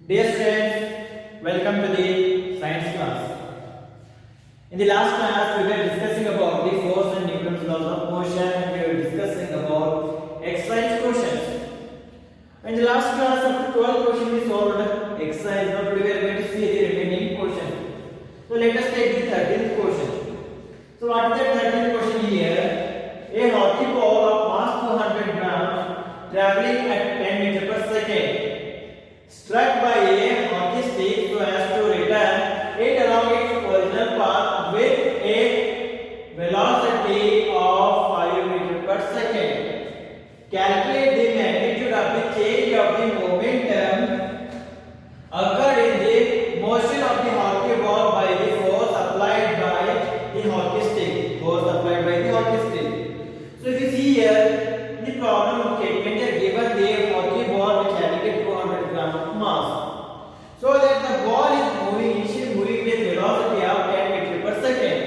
Dear students, welcome to the science class. In the last class, we were discussing about the force and Newton's laws of motion, and we were discussing about exercise questions. In the last class, up to 12 questions we solved exercise. Now today we are going to see the remaining questions. So let us take the 13th question. So what is the 13th question here? A hockey ball of mass 200 grams traveling at 10 meters per second struck by a hockey stick so as to return it along its original path with a velocity of 5 meters per second. Calculate the magnitude of the change of the momentum occurred in the motion of the hockey ball by the force applied by the hockey stick. Force applied by the hockey stick. So if you see here, the problem statement is given the hockey ball which having a 200 grams of mass. So that the ball is initially moving with velocity of 10 meters per second.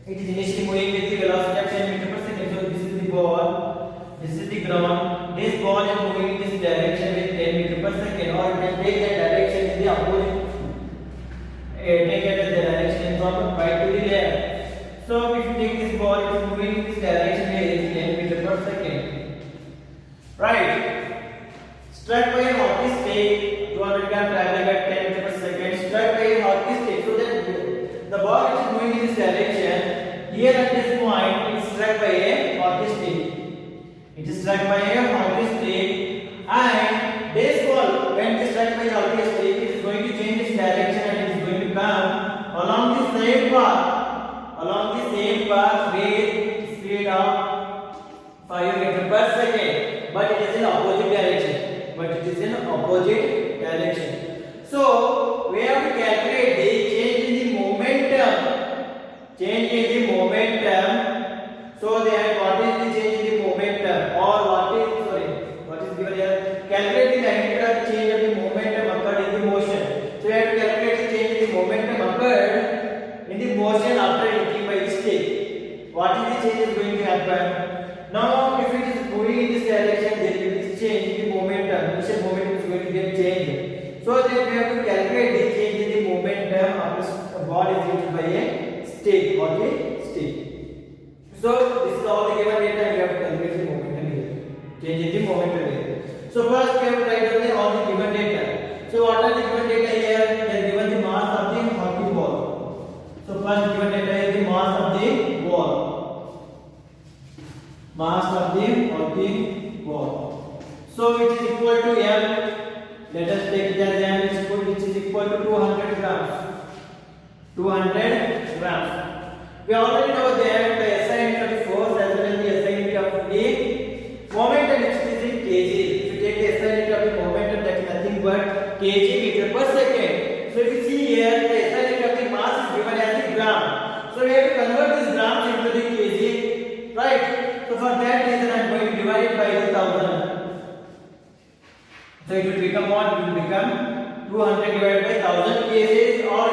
It is initially moving with the velocity of 10 meters per second. So this is the ball, this is the ground. This ball is moving in this direction with 10 meters per second, or you can take the direction in the opposite. Take it as the direction from right to the left. So if you take this ball, it is moving in this direction with 10 meters per second. Right. Struck by a hockey stick, 200 grams traveling at 10 meters per second. Struck by a hockey stick. So that the ball which is moving in this direction, here at this point, it is struck by a hockey stick. It is struck by a hockey stick, and this ball, when it is struck by a hockey stick, it is going to change its direction and it is going to come along the same path with speed of 5 meters per second, but it is in opposite direction. So we have to calculate the change in the momentum. So they have what is the change in the momentum, or what is given here? Calculate the magnitude of the change of the momentum occurred in the motion. So we have to calculate the change in the momentum occurred in the motion after hitting by the stick. What is the change is going to happen? Now, if it is moving in this direction, there will be change in the momentum. Initial momentum is going to get changed. So then we have to calculate the change in the momentum after the ball is hit by a stick, stick. So this is all the given data, and we have to calculate the momentum here. Change in the momentum here. So first we have to write down all the given data. So what are the given data here? They are given the mass of the hockey ball. So first given data is the mass of the ball. Mass of the hockey ball. So which is equal to m. Let us take it as m is equal, which is equal to 200 grams. 200 grams. We already know that the SI unit of the force as well as the SI unit of the momentum, which is in kg. If you take the SI unit of the momentum, that is nothing but kg meter per second. So if you see here, the SI unit of the mass is given as the gram. So we have to convert this grams into the kg, right? So for that reason, I am going to divide it by the 1000. So it will become what? It will become 200 divided by 1000 kg, or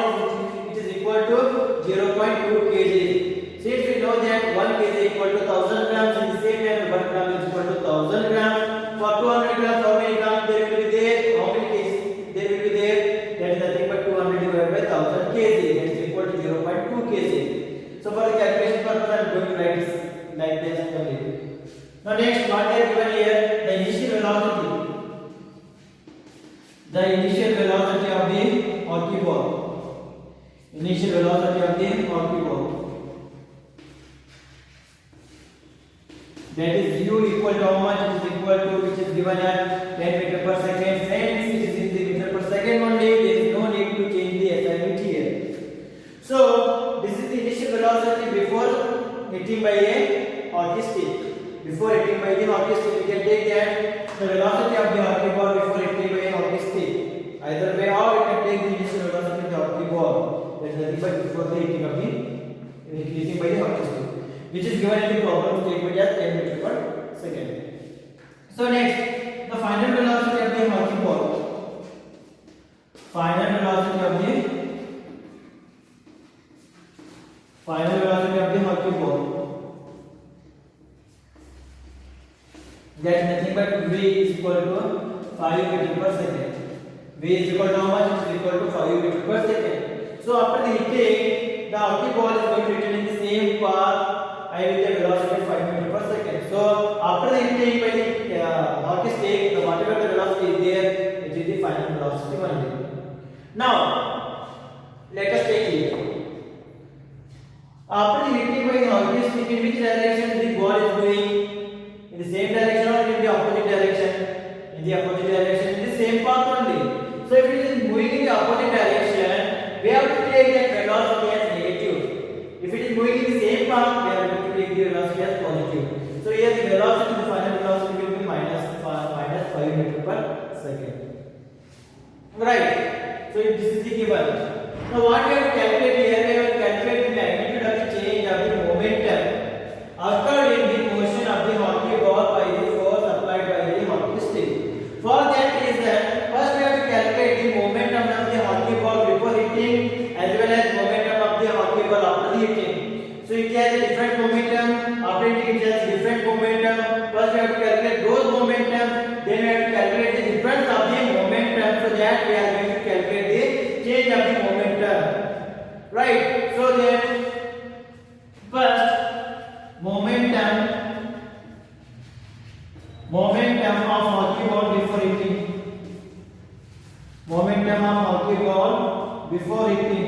it is equal to 0.2 kg. Since we know that 1 kg is equal to 1000 grams, in the same way 1 gram is equal to 1000 grams. For 200 grams, how many grams there will be there? How many kgs there will be there? That is nothing but 200 divided by 1000 kg. That is equal to 0.2 kg. So for the calculation purpose, I am going to write this like this only. Now next, what they are given here? The initial velocity. The initial velocity of the hockey ball. Initial velocity of the hockey ball. That is u equal to how much? It is equal to, which is given as 10 meters per second. Since it is in the meter per second only, there is no need to change the SI unit here. So this is the initial velocity before hitting by a hockey stick. Before hitting by the hockey stick, we can take that the velocity of the hockey ball before hitting by a hockey stick. Either way, or we can take the initial velocity of the hockey ball. That is nothing but before the hitting by the hockey stick, which is given in the problem statement as 10 meters per second. So next, the final velocity of the hockey ball. Final velocity of the hockey ball. That is nothing but v is equal to 5 meters per second. V is equal to how much? It is equal to 5 meter per second. So after the hitting, the hockey ball is going to return in the same path and with a velocity of 5 meter per second. So after the hitting by the hockey stick, the whatever the velocity is there, it is the final velocity only. Now let us take here. After the hitting by the hockey stick, in which direction the ball is going? In the same direction or in the opposite direction? In the opposite direction, in the same path only. So if it is moving in the opposite direction, we have to take that velocity as negative. If it is moving in the same path, we are going to take the velocity as positive. So here the velocity, the final velocity will be minus 5 meter per second. Right. So if this is the given. Now what we have to calculate here? We have to calculate the magnitude of the change of the momentum occurred in the motion of the hockey ball by the force applied by the hockey stick. For that reason, first we have to calculate the momentum of the hockey ball before hitting as well as momentum of the hockey ball after the hitting. So it has a different momentum, after hitting it has different momentum. First we have to calculate those momentum, then we have to calculate the difference of the momentum, so that we are going to calculate the change of the momentum. Right. So then first momentum of hockey ball before hitting. Momentum of hockey ball before hitting.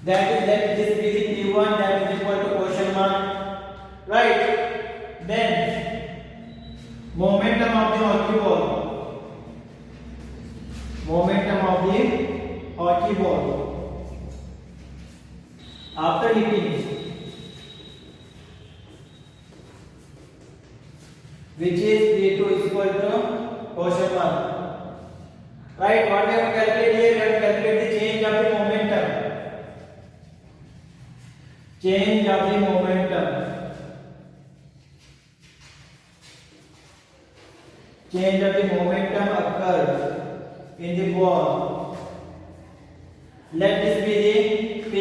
That is, let this be the P1, that is equal to question mark. Right. Then momentum of the hockey ball. Momentum of the hockey ball after hitting, which is P2 is equal to question mark. Right. What we have to calculate here? We have to calculate the change of the momentum. Change of the momentum. Change of the momentum occurred in the ball. Let this be the P,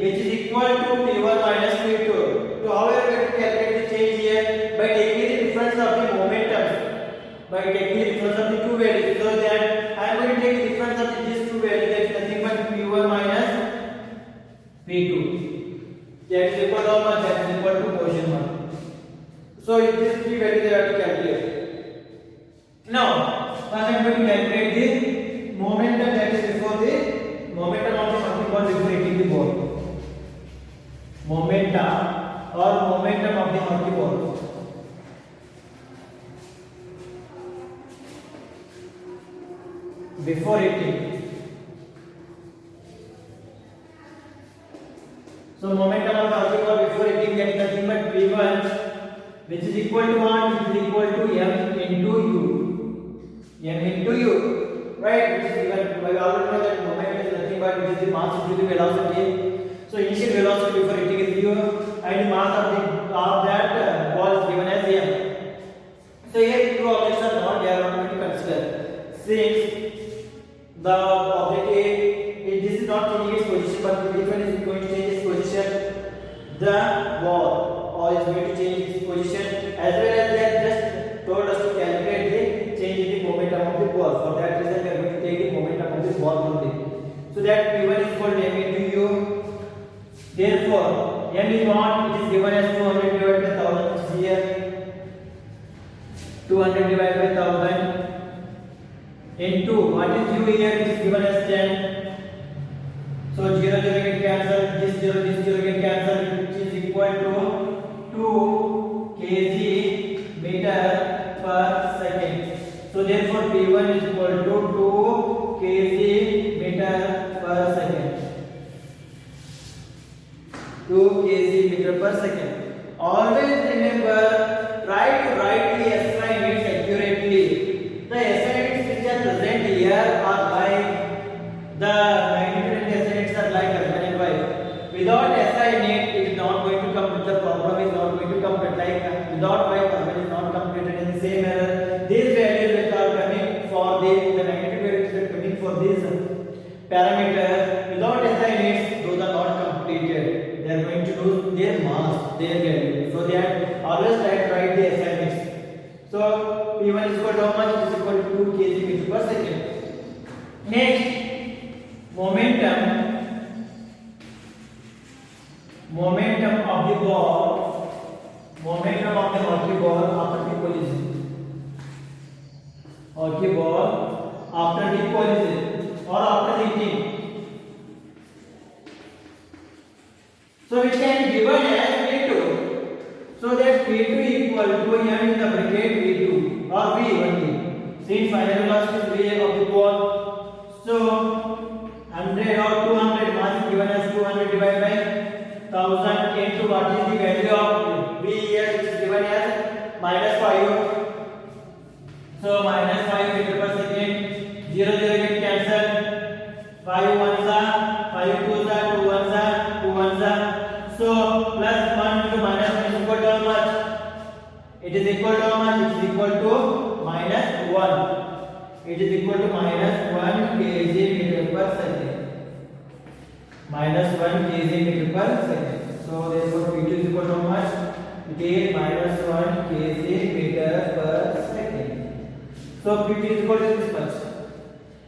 which is equal to P1 minus P2. So how we are going to calculate the change here? By taking the difference of the momentum. By taking the difference of the two values. So that I am going to take the difference of these two values. That is nothing but P1 minus P2. That is equal to how much? That is equal to question mark. So if these three values they have to calculate. Now, first I am going to calculate the momentum, that is before the momentum of the hockey ball before hitting the ball. Momentum or momentum of the hockey ball. Before hitting. So momentum of the hockey ball before hitting, that is nothing but P1, which is equal to what? Which is equal to M into U. M into U. Right? Which is given. We already know that momentum is nothing but which is the mass into the velocity. So initial velocity before hitting is U, and the mass of that ball is given as M. So here two objects are not, they are not going to consider. Since the object A, this is not changing its position, but which one is going to change its position? The ball, or is going to change its position, as well as they just told us to calculate the change in the momentum of the ball. For that reason, we are going to take the momentum of the ball only. So that P1 is equal to M into U. Therefore, M is what? It is given as 200 divided by 1000, which is here. 200 divided by 1000 into what is U here, which is given as 10. So 0 get cancelled, this 0 get cancelled, which is equal to 2 kg meter per second. So therefore P1 is equal to 2 kg meter per second. 2 kg meter per second. Always remember, try to write the SI units accurately. The SI units which are present here are like the magnitude and SI units are like husband and wife. Without SI unit, it is not going to complete. The problem is not going to complete. Like without wife, husband is not completed in the same manner. These values which are coming for the magnitude values which are coming for these parameters, without SI units, those are not completed. They are going to lose their mass, their value. So they are always try to write the SI units. So P1 P1 is equal to how much? It is equal to 2 kg meter per second. Next, momentum of the ball, momentum of the hockey ball after the collision. Hockey ball after the collision or after the hitting. So which can be given as P2. So that P2 equal to here in the bracket P2 or V only. Since final velocity is V of the ball. So 100 or 200 mass is given as 200 divided by 1000 into what is the value of V here, which is given as -5. So -5 meter per second. 0 get cancelled. 5 ones are 5 twos are 2 ones are 2 ones are. So plus 1 to minus 1 is equal to how much? It is equal to how much? It is equal to -1. It is equal to -1 kg meter per second. -1 kg meter per second. So therefore P2 is equal to how much? It is -1 kg meter per second. So P2 is equal to this much.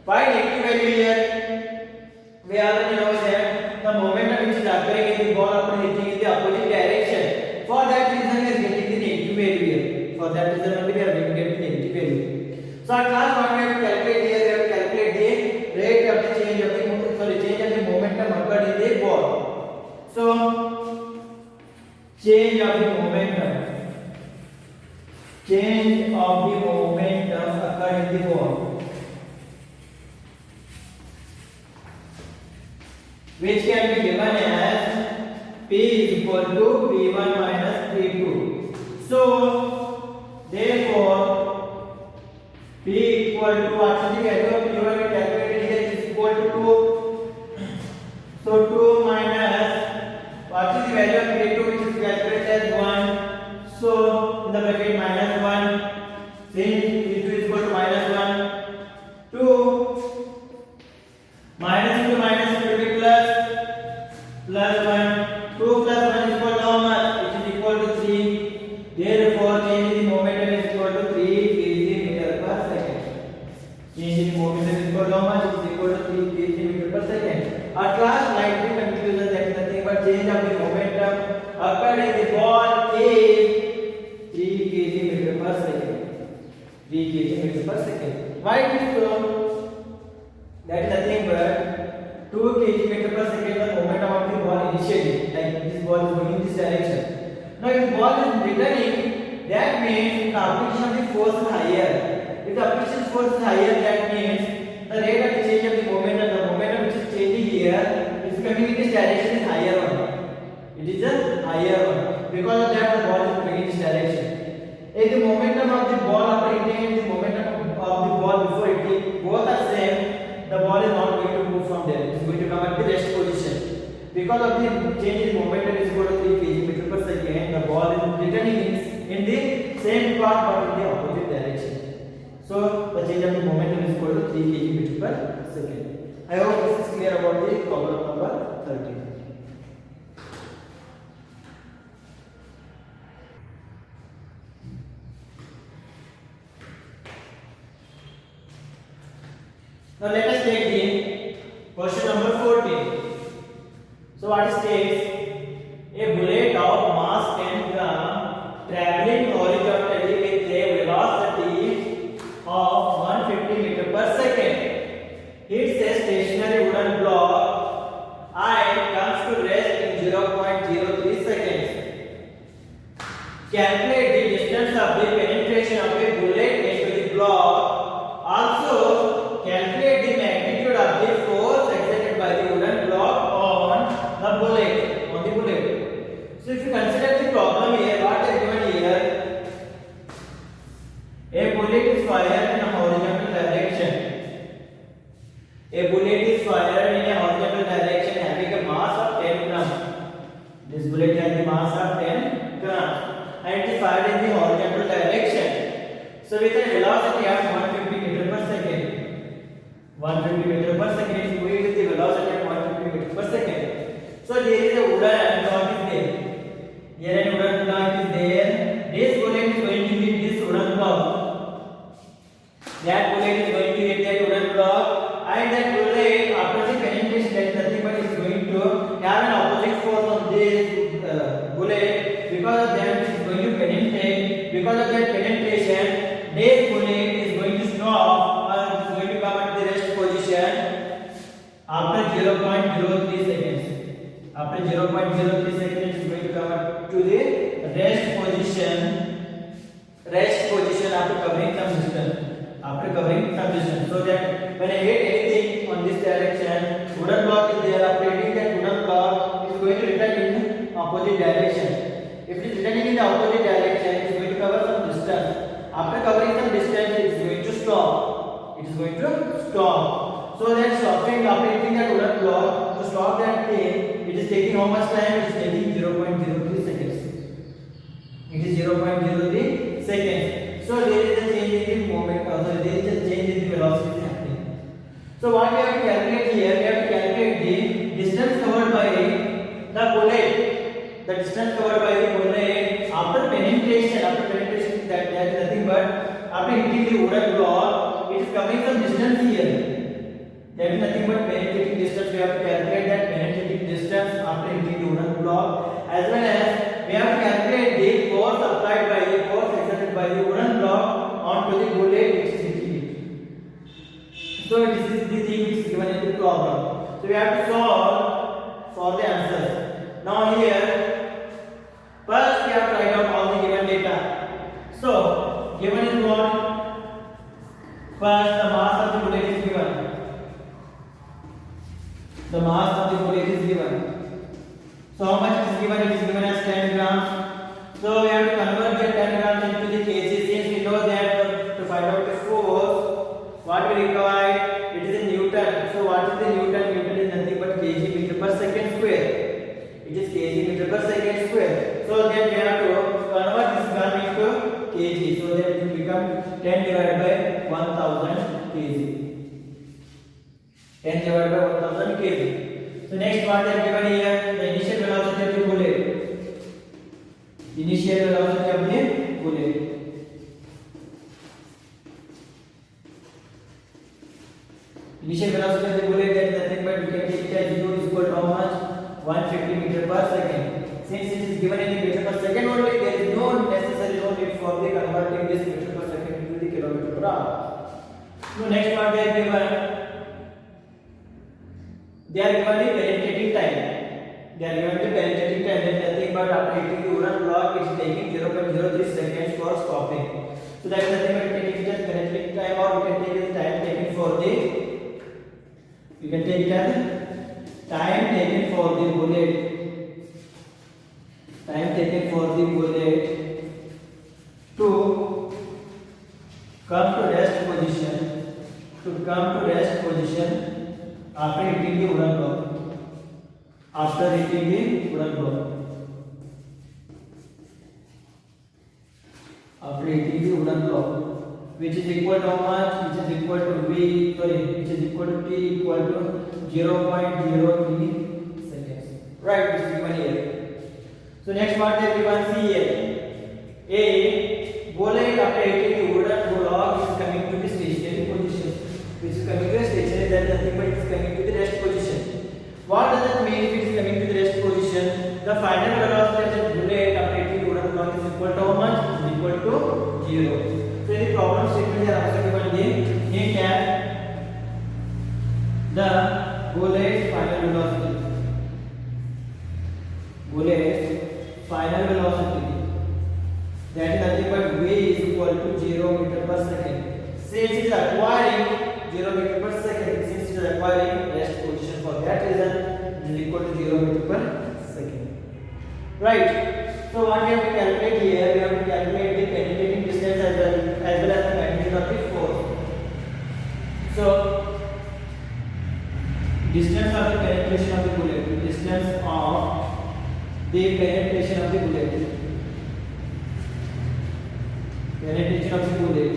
Find negative value here. We already know that the momentum which is occurring in the ball after hitting in the opposite direction. For that reason we are getting the negative value here. For that reason only we are going to get the negative value. So at last what we have to calculate here, we have to calculate the rate of the change of the momentum occurred in the ball. So change of the momentum occurred in the ball, which can be given as P is equal to P1 minus P2. So therefore P equal to what is the value of P1 we calculated here is equal to 2. So 2 minus what is the value of P2 which is calculated as 1. So in the bracket -1, since P2 is equal to -1, 2 minus into minus it will be plus 1. 2 plus 1 is equal to how much? It is equal to 3. Therefore change in the momentum is equal to 3 kg meter per second. Change in the momentum is equal to how much? It is equal to 3 kg meter per second. At last, like the conclusion, that is nothing but change of the momentum occurred in the ball is 3 kg meter per second. 3 kg meter per second. Why it is so? That is nothing but 2 kg meter per second the momentum of the ball initially, like this ball is going in this direction. Now if the ball is returning, that means the application of the force is higher. If the application force is higher, that means the rate of the change of the momentum which is changing here is coming in this direction is higher one. It is a higher one. Because of that the ball is going in this direction. If the momentum of the ball after hitting and the momentum of the ball before hitting both are same, the ball is not going to move from there. It is going to come at the rest position. Because of the change in momentum is equal to 3 kg meter per second, the ball is returning in the same path but in the opposite direction. So the change of the momentum is equal to 3 kg meter per second. I hope this is clear about the problem number 13. Now let us take the question number 14. So what it states, a bullet of mass 10 gram traveling horizontally with a velocity of 150 meter per second hits a stationary wooden block and comes to rest in 0.03 seconds. Calculate the distance of the penetration of a bullet into the block. Also calculate the magnitude of the force exerted by the wooden block on the bullet. So if you consider the problem here, what is given here? A bullet is fired in a horizontal direction. A bullet is fired in a horizontal direction having a mass of 10 grams. This bullet has the mass of 10 grams and it is fired in the horizontal direction. So with a velocity of 150 meter per second. 150 meter per second is moving with the velocity of 150 meter per second. So there is a wooden block is there. Here a wooden block is there. This bullet is going to hit this wooden block. because of that it is going to penetrate. Because of that penetration, this bullet is going to stop or is going to come at the rest position after 0.03 seconds. After 0.03 seconds, it is going to come up to the rest position. Rest position after covering some distance. After covering some distance, so that when I hit anything on this direction, wooden block is there. After hitting that wooden block, it is going to return in opposite direction. If it is returning in the opposite direction, it is going to cover some distance. After covering some distance, it is going to stop. It is going to stop. So that stopping after hitting that wooden block, to stop that thing, it is taking how much time? It is taking 0.03 seconds. It is 0.03 seconds. So there is a change in the moment. Also there is a change in the velocity happening. So what we have to calculate here? We have to calculate the distance covered by the bullet. The distance covered by the bullet after penetration. After penetration, that is nothing but after hitting the wooden block, it is covering some distance here. That is nothing but penetrating distance. We have to calculate that penetrating distance after hitting the wooden block, as well as we have to calculate the force applied by the force exerted by the wooden block onto the bullet which is hitting it. So this is the thing which is given in the problem. So we have to solve for the answer. Now here, first we have to write down all the given data. So given is what? First, the mass of the bullet is given. The mass of the bullet is given. So how much is given? It is given as 10 grams. So we have to convert the 10 grams into the kg. Since we know that to find out the force, what we require, it is in Newton. So what is the Newton? Newton is nothing but kg meter per second square. It is kg meter per second square. So then we have to convert this gram into kg. So that it will become 10 divided by 1000 kg. 10 divided by 1000 kg. So next part is given here, the initial velocity of the bullet. Initial velocity of the bullet. Initial velocity of the bullet, that is nothing but we can take it as 0 is equal to how much? 150 meter per second. Since it is given in the meter per second only, there is no necessary need for the converting this meter per second into the kilometer per hour. So next part they are given. They are given the penetrating time. They are given the penetrating time. That is nothing but after hitting the wooden block, it is taking 0.03 seconds for stopping. So that is nothing but we can take it as penetrating time, or we can take it as time taken for the. We can take it as time taken for the bullet. Time taken for the bullet to come to rest position. To come to rest position. After hitting the wooden block. After hitting the wooden block. After hitting the wooden block, which is equal to how much? Which is equal to v. Sorry, which is equal to t equal to 0.03 seconds. Right, this is given here. So next part they given C here. A bullet after hitting the wooden block is coming to the stationary position. Which is coming to the stationary, that is nothing but it is coming to the rest position. What does it mean if it is coming to the rest position? The final velocity of the bullet after hitting the wooden block is equal to how much? Is equal to 0. So in the problem statement they are also given the hint as the bullet's final velocity. Bullet's final velocity. That is nothing but v is equal to 0 meter per second. Since it is acquiring 0 meter per second, since it is acquiring rest position, for that reason it is equal to 0 meter per second. Right. So what we have to calculate here, we have to calculate the penetrating distance as well as the magnitude of the force. So distance of the penetration of the bullet, distance of the penetration of the bullet, penetration of the bullet.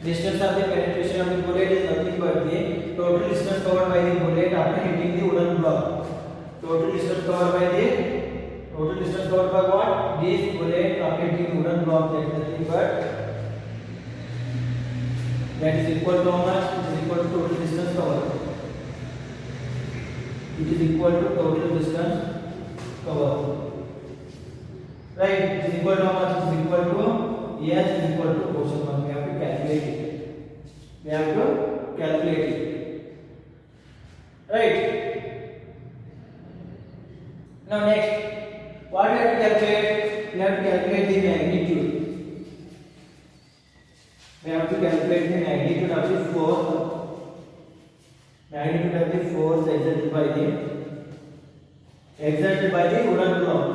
Distance of the penetration of the bullet is nothing but the total distance covered by the bullet after hitting the wooden block. Total distance covered by what? This bullet after hitting the wooden block, that is nothing but that is equal to how much? It is equal to total distance covered. It is equal to total distance S is equal to quotient 1. We have to calculate it. We have to calculate it. Right. Now next, what we have to calculate? We have to calculate the magnitude. We have to calculate the magnitude of the force. Magnitude of the force exerted by the wooden block.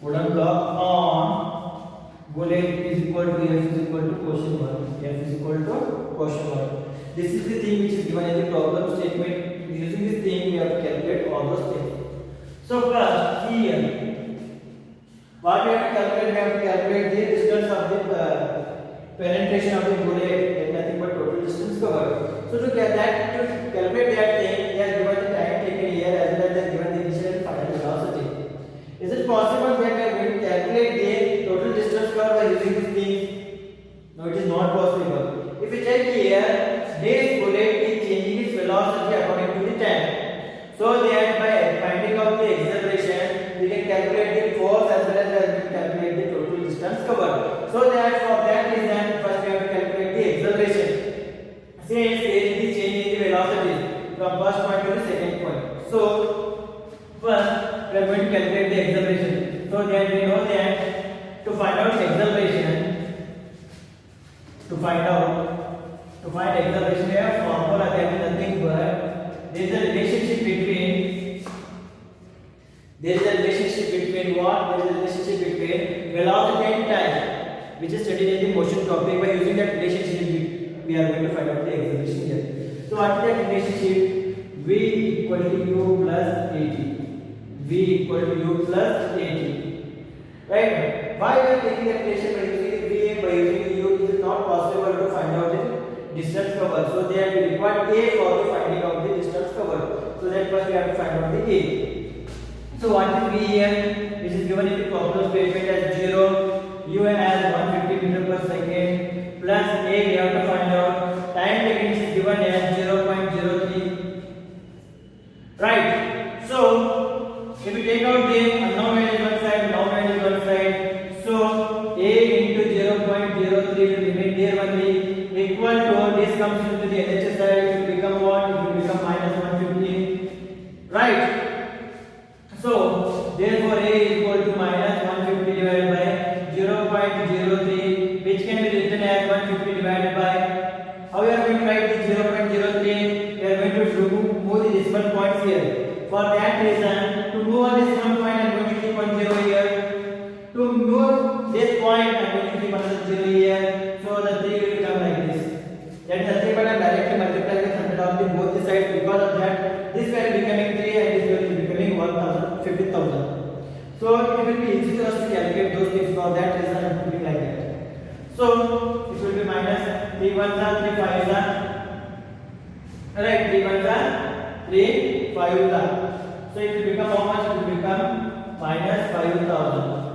Wooden block on bullet is equal to F is equal to quotient 1. F is equal to quotient 1. This is the thing which is given in the problem statement. Using this thing, we have to calculate all those things. So first, here, what we have to calculate? We have to calculate the distance of the penetration of the bullet, and nothing but total distance covered. So to calculate that thing, they are given the time taken here as well as they are given the initial and final velocity. Is it possible that we are going to calculate the total distance covered by using this thing? No, it is not possible. If you check here, this bullet is changing its velocity according to the time. So that by finding out the acceleration, we can calculate the force as well as we can calculate the total distance covered. So that for that reason, first we have to calculate the acceleration. Since there is the change in the velocity from first point to the second point. So first we are going to calculate the acceleration. So that we know that to find out acceleration, to find acceleration, we have formula that is nothing but there is a relationship between what? There is a relationship between velocity and time, which is studied in the motion topic. By using that relationship, we are going to find out the acceleration here. So what is that relationship? V equal to u plus at. V equal to u plus at. Right? Why we are taking that relation by using V and by using u? It is not possible to find out the distance covered. So they are required A for the finding out the distance covered. So that first we have to find out the A. So what is V here? Which is given in the problem statement as 0, u as 150 meter per second plus A we have to find out. Time taken is given as 0.03. Right. So if we take out the unknown value is one side, known value is one side. So A into 0.03 will remain there only, equal to this comes into the LHS side, it will become what? It will become minus 150. Right. So therefore A is equal to minus 150 divided by 0.03, which can be written as 150 divided by, how we are going to write the 0.03? We are going to move the decimal points here. For that reason, to move on decimal point, I am going to keep on 0 here. To move this point, I am going to keep another 0 here. So the 3 will become like this. That is nothing but I am directly multiplying with 100 on the both the sides. Because of that, this value becoming 3 and this value becoming 15,000. So it will be easy for us to calculate those things. For that reason, I am putting like that. So it will be minus 3 1s are 3 5s are. Alright, 3 1s are 3 5s are. So it will become how much? It will become minus 5,000.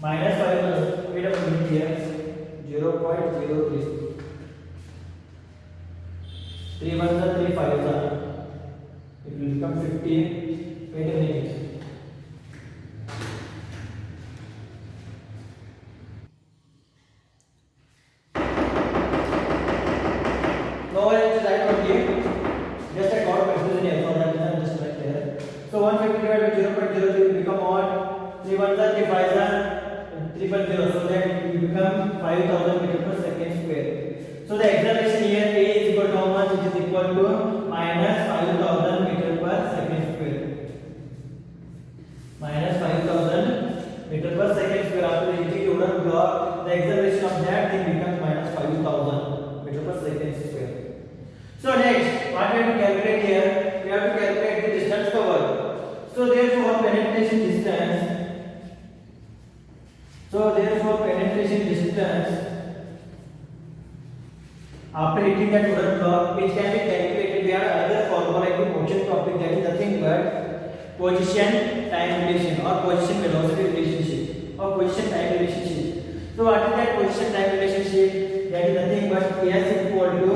Minus 5,000. Wait a minute here. 0.03. 3 1s are 3 5s are. It will become 15. Wait a minute. No one is right on here. Just I got confusion here, so that is just right there. So 150 divided by 0.03 will become what? 3 1s are 3 5s are 3.0. So that it will become 5,000 meter per second square. So the acceleration here A is equal to how much? It is equal to minus 5,000 meter per second square. Minus 5,000 meter per second square. After hitting the wooden block, the acceleration of that thing becomes minus 5,000 meter per second square. So next, what we have to calculate here? We have to calculate the distance covered. So therefore, penetration distance. After hitting that wooden block, which can be calculated, we have another formula in the motion topic, that is nothing but position time relation or position velocity relationship or position time relationship. So what is that position time relationship? That is nothing but S equal to